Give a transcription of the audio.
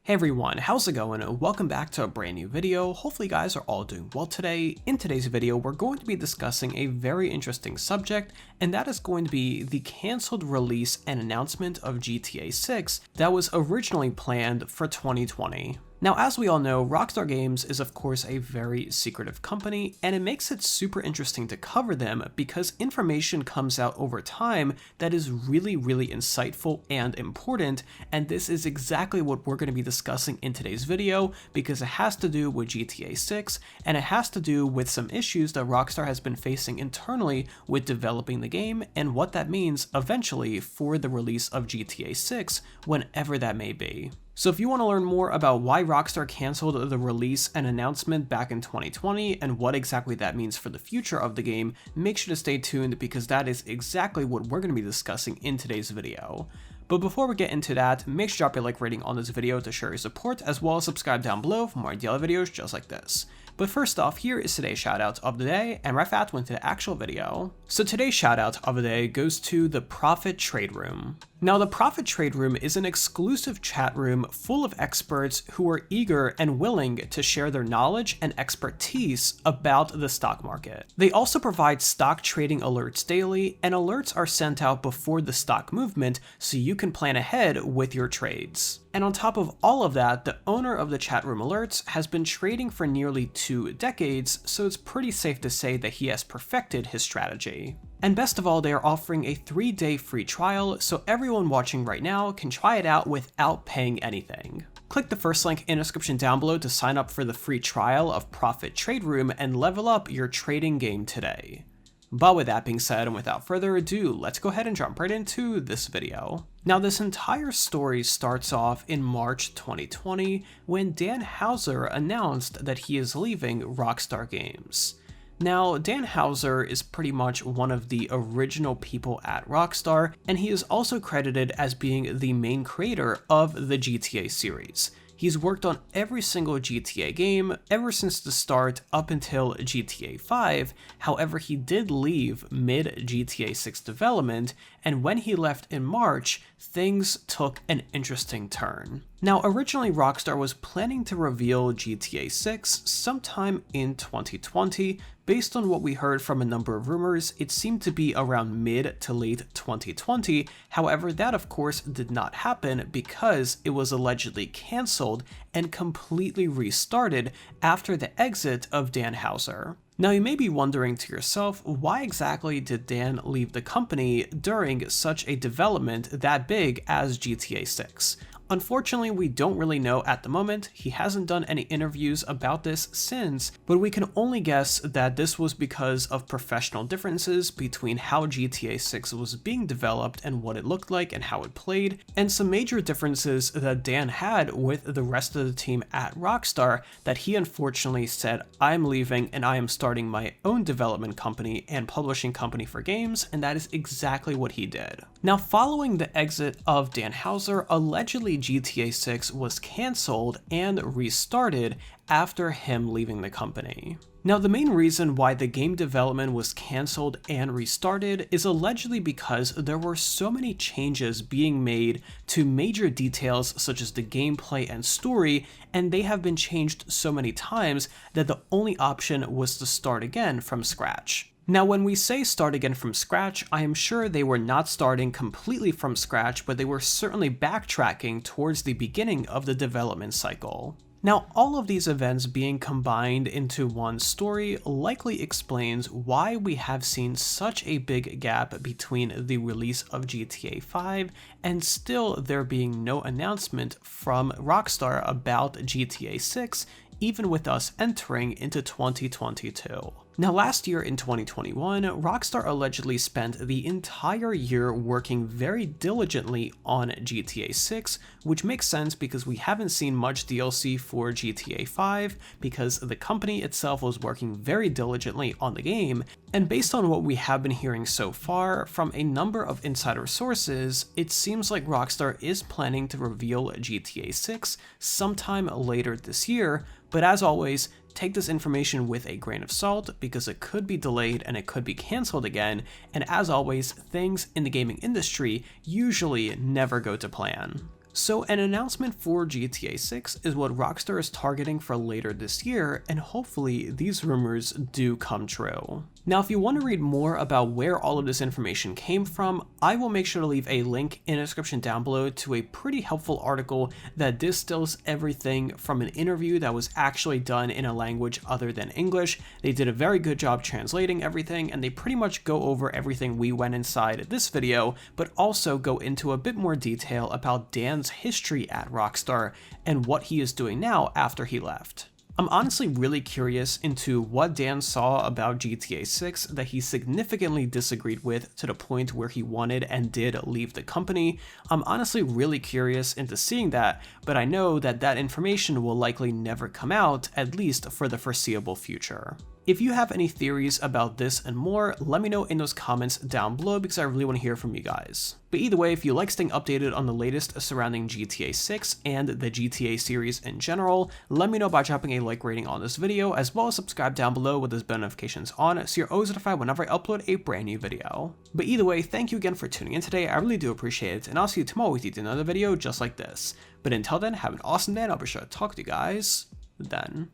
Hey everyone, how's it going? Welcome back to a brand new video. Hopefully you guys are all doing well today. In today's video, we're going to be discussing a very interesting subject, and that is going to be the cancelled release and announcement of GTA 6 that was originally planned for 2020. Now, as we all know, Rockstar Games is of course a very secretive company, and it makes it super interesting to cover them because information comes out over time that is really insightful and important, and this is exactly what we're going to be discussing in today's video because it has to do with GTA 6, and it has to do with some issues that Rockstar has been facing internally with developing the game and what that means eventually for the release of GTA 6, whenever that may be. So if you want to learn more about why Rockstar canceled the release and announcement back in 2020 and what exactly that means for the future of the game, make sure to stay tuned because that is exactly what we're going to be discussing in today's video. But before we get into that, make sure to drop your like rating on this video to show your support, as well as subscribe down below for more daily videos just like this. But first off, here is today's shoutout of the day, and right after went to the actual video. So today's shoutout of the day goes to the Profit Trade Room. Now, the Profit Trade Room is an exclusive chat room full of experts who are eager and willing to share their knowledge and expertise about the stock market. They also provide stock trading alerts daily, and alerts are sent out before the stock movement so you can plan ahead with your trades. And on top of all of that, the owner of the chat room alerts has been trading for nearly 2 decades, so it's pretty safe to say that he has perfected his strategy. And best of all, they are offering a 3-day free trial, so everyone watching right now can try it out without paying anything. Click the first link in the description down below to sign up for the free trial of Profit Trade Room and level up your trading game today. But with that being said, and without further ado, let's go ahead and jump right into this video. Now, this entire story starts off in March 2020 when Dan Houser announced that he is leaving Rockstar Games. Now, Dan Houser is pretty much one of the original people at Rockstar, and he is also credited as being the main creator of the GTA series. He's worked on every single GTA game ever since the start up until GTA 5, however he did leave mid-GTA 6 development, and when he left in March, things took an interesting turn. Now, originally Rockstar was planning to reveal GTA 6 sometime in 2020. Based on what we heard from a number of rumors, it seemed to be around mid to late 2020, however that of course did not happen because it was allegedly cancelled and completely restarted after the exit of Dan Houser. Now, you may be wondering to yourself, why exactly did Dan leave the company during such a development that big as GTA 6? Unfortunately, we don't really know at the moment. He hasn't done any interviews about this since, but we can only guess that this was because of professional differences between how GTA 6 was being developed and what it looked like and how it played, and some major differences that Dan had with the rest of the team at Rockstar that he unfortunately said, I'm leaving and I am starting my own development company and publishing company for games, and that is exactly what he did. Now, following the exit of Dan Houser, allegedly GTA 6 was cancelled and restarted after him leaving the company. Now, the main reason why the game development was cancelled and restarted is allegedly because there were so many changes being made to major details such as the gameplay and story, and they have been changed so many times that the only option was to start again from scratch. Now, when we say start again from scratch, I am sure they were not starting completely from scratch, but they were certainly backtracking towards the beginning of the development cycle. Now, all of these events being combined into one story likely explains why we have seen such a big gap between the release of GTA 5 and still there being no announcement from Rockstar about GTA 6, even with us entering into 2022. Now, last year in 2021, Rockstar allegedly spent the entire year working very diligently on GTA 6, which makes sense because we haven't seen much DLC for GTA 5 because the company itself was working very diligently on the game, and based on what we have been hearing so far from a number of insider sources, it seems like Rockstar is planning to reveal GTA 6 sometime later this year, but as always, take this information with a grain of salt because it could be delayed and it could be cancelled again, and as always, things in the gaming industry usually never go to plan. So an announcement for GTA 6 is what Rockstar is targeting for later this year, and hopefully these rumors do come true. Now, if you want to read more about where all of this information came from, I will make sure to leave a link in the description down below to a pretty helpful article that distills everything from an interview that was actually done in a language other than English. They did a very good job translating everything, and they pretty much go over everything we went inside this video, but also go into a bit more detail about Dan's history at Rockstar and what he is doing now after he left. I'm honestly really curious into what Dan saw about GTA 6 that he significantly disagreed with to the point where he wanted and did leave the company. I'm honestly really curious into seeing that, but I know that that information will likely never come out, at least for the foreseeable future. If you have any theories about this and more, let me know in those comments down below because I really want to hear from you guys. But either way, if you like staying updated on the latest surrounding GTA 6 and the GTA series in general, let me know by dropping a like rating on this video, as well as subscribe down below with those bell notifications on so you're always notified whenever I upload a brand new video. But either way, thank you again for tuning in today, I really do appreciate it, and I'll see you tomorrow with another video just like this. But until then, have an awesome day, and I'll be sure to talk to you guys then.